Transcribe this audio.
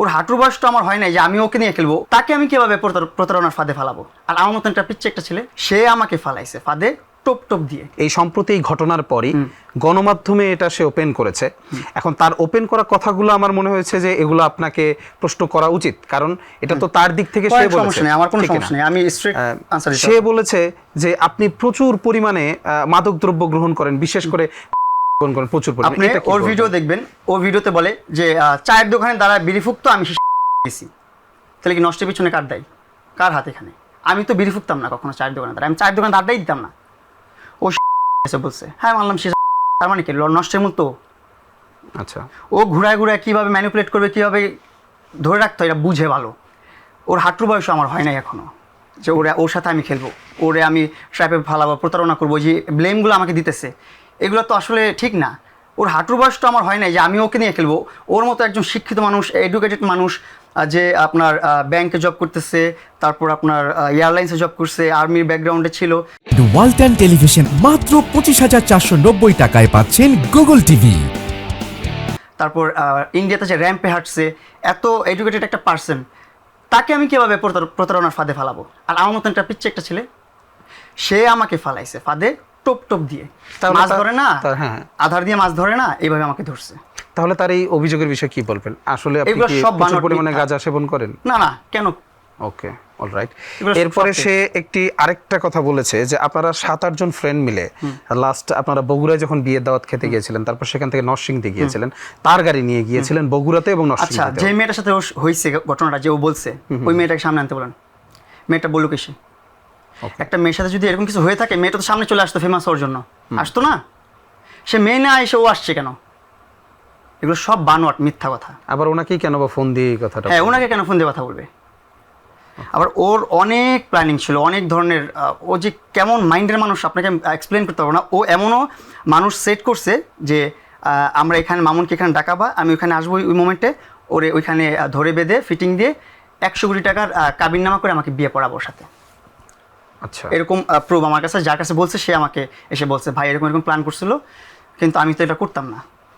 ওর হাঁটুর বয়সটা আমার হয় নাই যে আমি ওকে নিয়ে খেলবো, তাকে আমি কিভাবে প্রতারণার ফাঁদে ফালাবো? আর আমার মতন একটা পিচ্ছে একটা ছেলে, সে আমাকে ফালাইছে ফাঁদে টোপ টোপ দিয়ে। এই সম্প্রতি এই ঘটনার পরই গণমাধ্যমে এটা সে ওপেন করেছে। এখন তার ওপেন করা কথাগুলো আমার মনে হয়েছে যে এগুলো আপনাকে প্রশ্ন করা উচিত, কারণ এটা তো তার দিক থেকে সে বলেছে। আমার কোনো সমস্যা নেই, আমি স্ট্রেট আনসার দিতে। সে বলেছে যে আপনি প্রচুর পরিমাণে মাদক দ্রব্য গ্রহণ করেন, বিশেষ করে গ্রহণ করেন প্রচুর পরিমাণে। আপনি ওর ভিডিও দেখবেন, ও ভিডিওতে বলে যে চায়ের দোকানে দাঁড়ায় বিড়ি ফুঁকতো, আমি গেছি। তাহলে কি নষ্টের পিছনে কার দায়ী? কার হাত এখানে? আমি তো বিড়ি ফুঁকতাম না কখনো চায়ের দোকানে দাঁড়ায়, আমি চায়ের দোকানে আড্ডাই দিতাম না। ও এসে বলছে, হ্যাঁ মানলাম সে, তার মানে কি নষ্টের মূল তো? আচ্ছা, ও ঘুরায় ঘুরায় কীভাবে ম্যানিপুলেট করবে, কীভাবে ধরে রাখতে হয় এটা বুঝে ভালো। ওর হাঁটুর বয়স আমার হয় নাই এখনো যে ওর সাথে আমি খেলবো, ওরে আমি ট্র্যাপে ফালাবো, প্রতারণা করবো, যে ব্লেমগুলো আমাকে দিতেছে এগুলো তো আসলে ঠিক না। ওর হাঁটুর বয়সটা আমার হয় নাই যে আমি ওকে নিয়ে খেলবো। ওর মতো একজন শিক্ষিত মানুষ, এডুকেটেড মানুষ, যে আপনার ব্যাংকে জব করতেছে, তারপর আপনার এয়ারলাইন্সে জব করছে, আর্মির ব্যাকগ্রাউন্ডে ছিল। ওয়ালটন টেলিভিশন মাত্র 25,490 টাকায় পাচ্ছেন গুগল টিভি। তারপর ইন্ডিয়াতে যে র্যাম্পে হাঁটছে, এত এডুকেটেড একটা পার্সন, তাকে আমি কীভাবে প্রতারণার ফাঁদে ফালাবো? আর আমার মতন একটা পিচ্ছে একটা ছেলে, সে আমাকে ফালাইছে ফাঁদে টোপ টোপ দিয়ে। মাছ ধরে না, আধার দিয়ে মাছ ধরে না, এইভাবে আমাকে ধরছে। তাহলে তার এই অভিযোগের বিষয়ে কি বলবেন? আসলে আপনি কি প্রচুর পরিমাণে গাঁজা সেবন করেন? না না, কেন? ওকে, অলরাইট। এরপরে সে আরেকটা কথা বলেছে যে আপনারা 7-8 জন ফ্রেন্ড মিলে লাস্ট আপনারা বগুড়ায় যখন বিয়ের দাওয়াত খেতে গিয়েছিলেন, তারপর সেখান থেকে নরসিংদী গিয়েছিলেন, তার গাড়ি নিয়ে গিয়েছিলেন বগুড়াতে এবং নরসিংদীতে। আচ্ছা, যে মেয়েটার সাথে হয়েছে ঘটনাটা, যে ও বলছে, ওই মেয়েটাকে সামনে আনতে বলেন। মেয়েটা বলুক এসে। একটা মেয়ের সাথে যদি এরকম কিছু হয়ে থাকে, মেয়েটা তো সামনে চলে আসতো ফেমাস হওয়ার জন্য, আসতো না? সে মেয়ে না এসে ও আসছে কেন? এগুলো সব বানোয়াট, মিথ্যা কথা। আবার ওনাকেই কেন বা ফোন দিয়ে এই কথাটা? হ্যাঁ, ওনাকে কেন ফোন দিয়ে কথা বলবে? আবার ওর অনেক প্ল্যানিং ছিল, অনেক ধরনের। ও যে কেমন মাইন্ডের মানুষ আপনাকে এক্সপ্লেন করতে পারবো না। ও এমনও মানুষ সেট করছে যে আমরা এখানে মামুনকে এখানে ডাকাবা, আমি ওইখানে আসবো, ওই মোমেন্টে ওরে ওইখানে ধরে বেঁধে ফিটিং দিয়ে 100 কোটি টাকার কাবিননামা করে আমাকে বিয়ে পড়াবো ওর সাথে। আচ্ছা, এরকম প্রুফ আমার কাছে, যার কাছে বলছে সে আমাকে এসে বলছে, ভাই এরকম এরকম প্ল্যান করছিল, কিন্তু আমি তো এটা করতাম না।